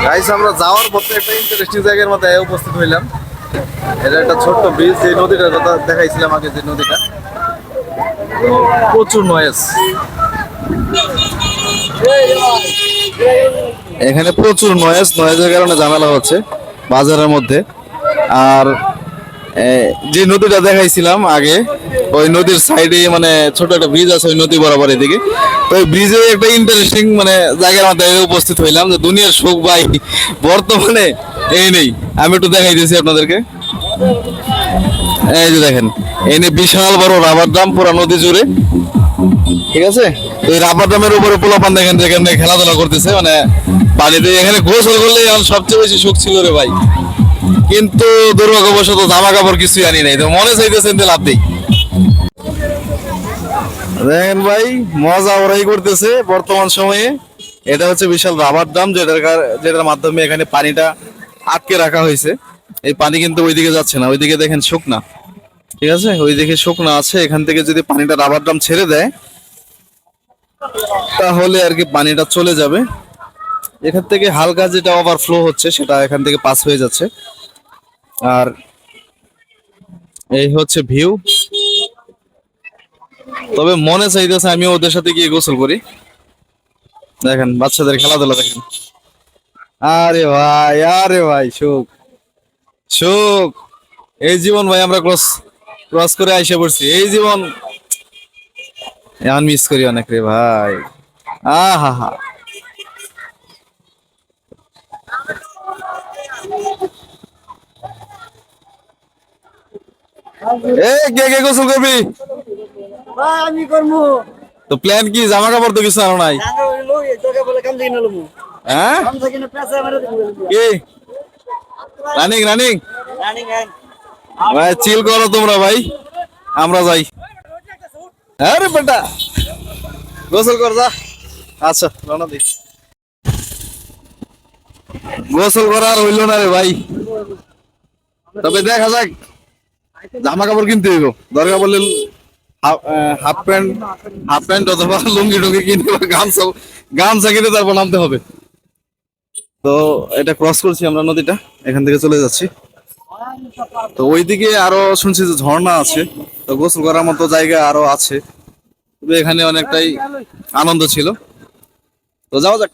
Guys আমরা যাওয়ার পথে একটা ইন্টারেস্টিং জায়গার মধ্যে উপস্থিত হইলাম। এটা একটা ছোট্ট ব্রিজ, যে নদীটার কথা দেখাইছিলাম আগে, যে নদীটা প্রচুর নয়েজ। এখানে প্রচুর নয়েজের কারণে ঝামেলা হচ্ছে বাজারের মধ্যে। আর যে নদীটা দেখাইছিলাম আগে, ওই নদীর সাইডে মানে ছোট একটা ব্রিজ আছে ওই নদী বরাবর এদিকে। তো ওই ব্রিজে একটা ইন্টারেস্টিং মানে জায়গার মধ্যে উপস্থিত হইলাম, যে দুনিয়ার সুখ ভাই বর্তমানে এই নেই। আমি একটু দেখাই দিয়েছি আপনাদেরকে। এই যে দেখেন, এই নিয়ে বিশাল বড় রাবার ড্রাম পুরো নদী জুড়ে, ঠিক আছে। তো এই রাবার ড্রামের উপরে পোলাপান দেখেন যেখানে খেলাধুলা করতেছে, মানে পানিতে এখানে গোসল করলে সবচেয়ে বেশি সুখ ছিল রে ভাই। কিন্তু দুর্ভাগ্যবশত জামা কাপড় কিছুই আনি নাই, তো মনে চাইতেছেন যে লাভ নেই। দেখেন ভাই, মজা ওরাই করতেছে বর্তমান সময়ে। এটা হচ্ছে বিশাল রাবার ড্রাম, যেটার মাধ্যমে এখানে পানিটা আটকে রাখা হয়েছে। এই পানি কিন্তু ওইদিকে যাচ্ছে না, ওইদিকে দেখেন শুকনা, ঠিক আছে, ওইদিকে শুকনা আছে। এখান থেকে যদি পানিটা রাবার ড্রাম ছেড়ে দেয় তাহলে আর কি পানিটা চলে যাবে। এখান থেকে হালকা যেটা ওভারফ্লো হচ্ছে সেটা এখান থেকে পাস হয়ে যাচ্ছে। আর এই হচ্ছে ভিউ। তবে মনে চাইতেছে আমি ওদের সাথে গিয়ে গোসল করি। দেখেন বাচ্চাদের খেলাধুলা দেখেন। আরে ভাই, আরে ভাই, সুখ সুখ। এই জীবন ভাই আমরা ক্রস ক্রস করে আইসা পড়ছি। এই জীবন এখন মিস করি অনেক রে ভাই। আহা হা। এ কে কে গোসল করবি? আমি করবো। তো প্ল্যান কি? জামা কাপড় তো কিছু আনো নাই। হ্যাঁ কি রানিং রানিং ভাই, চিল করো তোমরা ভাই, আমরা যাই। আরে বেটা গোসল কর যা। আচ্ছা রওনা দিই। গোসল করা আর হইলো না রে ভাই। তবে দেখা যাক, জামা কাপড় কিনতে হইব, দরকার বললে হাফ প্যান্ট অথবা লুঙ্গি টুঙ্গি কিনে বা গামছা গামছা কিনে তারপর নামতে হবে। তো এটা ক্রস করছি আমরা নদীটা, এখান থেকে চলে যাচ্ছি। তো ওইদিকে আরো শুনছি যে ঝর্ণা আছে, তো গোসল করার মতো জায়গা আরো আছে। তবে এখানে অনেকটাই আনন্দ ছিল, তো যাওয়া যাক।